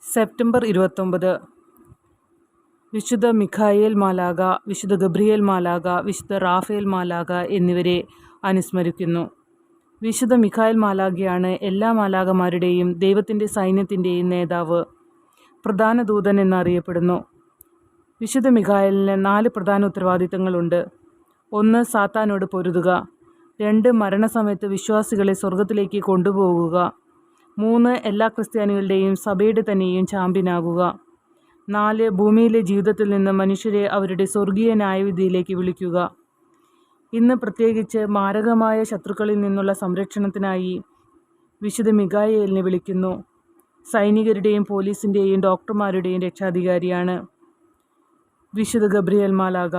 September 29 വിശുദ്ധ Mikhail മാലാഖ, വിശുദ്ധ ഗബ്രിയേൽ മാലാഖ, വിശുദ്ധ റാഫേൽ മാലാഖ എന്നിവരെ അനുസ്മരിക്കുന്നു. വിശുദ്ധ മിഖായേൽ മാലാഖയാണ് എല്ലാ മാലാഖമാരുടെയും ദൈവത്തിൻ്റെ സൈന്യത്തിൻ്റെയും നേതാവ്, പ്രധാന ദൂതൻ എന്നറിയപ്പെടുന്നു. വിശുദ്ധ മിഖായേലിന് 4 പ്രധാന ഉത്തരവാദിത്തങ്ങളുണ്ട്. 1. സാത്താനോട് പൊരുതുക. 2. മരണസമയത്ത് വിശ്വാസികളെ സ്വർഗത്തിലേക്ക് കൊണ്ടുപോകുക. 3. എല്ലാ ക്രിസ്ത്യാനികളുടെയും സഭയുടെ തന്നെയും ചാമ്പ്യനാകുക. 4. ഭൂമിയിലെ ജീവിതത്തിൽ നിന്ന് മനുഷ്യരെ അവരുടെ സ്വർഗീയ ന്യായവിധിയിലേക്ക് വിളിക്കുക. ഇന്ന് പ്രത്യേകിച്ച് മാരകമായ ശത്രുക്കളിൽ നിന്നുള്ള സംരക്ഷണത്തിനായി വിശുദ്ധ മിഖായേലിനെ വിളിക്കുന്നു. സൈനികരുടെയും പോലീസിൻ്റെയും ഡോക്ടർമാരുടെയും രക്ഷാധികാരിയാണ്. വിശുദ്ധ ഗബ്രിയേൽ മാലാഖ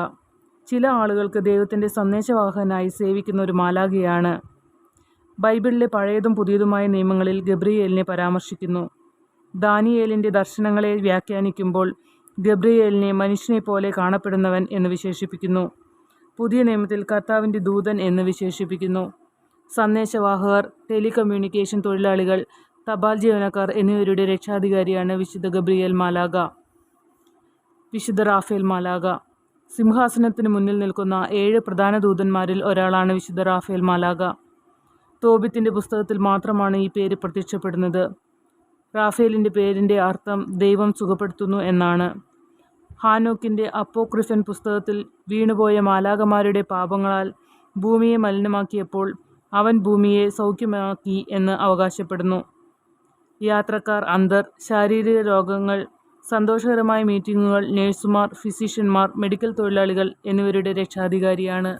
ചില ആളുകൾക്ക് ദൈവത്തിൻ്റെ സന്ദേശവാഹകനായി സേവിക്കുന്ന ഒരു മാലാഖയാണ്. ബൈബിളിലെ പഴയതും പുതിയതുമായ നിയമങ്ങളിൽ ഗബ്രിയേലിനെ പരാമർശിക്കുന്നു. ദാനിയേലിൻ്റെ ദർശനങ്ങളെ വ്യാഖ്യാനിക്കുമ്പോൾ ഗബ്രിയേലിനെ മനുഷ്യനെ പോലെ കാണപ്പെടുന്നവൻ എന്ന് വിശേഷിപ്പിക്കുന്നു. പുതിയ നിയമത്തിൽ കർത്താവിൻ്റെ ദൂതൻ എന്ന് വിശേഷിപ്പിക്കുന്നു. സന്ദേശവാഹകർ, ടെലികമ്മ്യൂണിക്കേഷൻ തൊഴിലാളികൾ, തപാൽ ജീവനക്കാർ എന്നിവരുടെ രക്ഷാധികാരിയാണ് വിശുദ്ധ ഗബ്രിയേൽ മാലാഖ. വിശുദ്ധ റാഫേൽ മാലാഖ സിംഹാസനത്തിന് മുന്നിൽ നിൽക്കുന്ന 7 പ്രധാന ദൂതന്മാരിൽ ഒരാളാണ് വിശുദ്ധ റാഫേൽ മാലാഖ. തോബിത്തിൻ്റെ പുസ്തകത്തിൽ മാത്രമാണ് ഈ പേര് പ്രത്യക്ഷപ്പെടുന്നത്. റാഫേലിൻ്റെ പേരിൻ്റെ അർത്ഥം ദൈവം സുഖപ്പെടുത്തുന്നു എന്നാണ്. ഹാനോക്കിൻ്റെ അപ്പോക്രിഫൻ പുസ്തകത്തിൽ വീണുപോയ മാലാഖമാരുടെ പാപങ്ങളാൽ ഭൂമിയെ മലിനമാക്കിയപ്പോൾ അവൻ ഭൂമിയെ സൗഖ്യമാക്കി എന്ന് അവകാശപ്പെടുന്നു. യാത്രക്കാർ, അന്ധർ, ശാരീരിക രോഗങ്ങൾ, സന്തോഷകരമായ മീറ്റിങ്ങുകൾ, നഴ്സുമാർ, ഫിസിഷ്യന്മാർ, മെഡിക്കൽ തൊഴിലാളികൾ എന്നിവരുടെ രക്ഷാധികാരിയാണ്.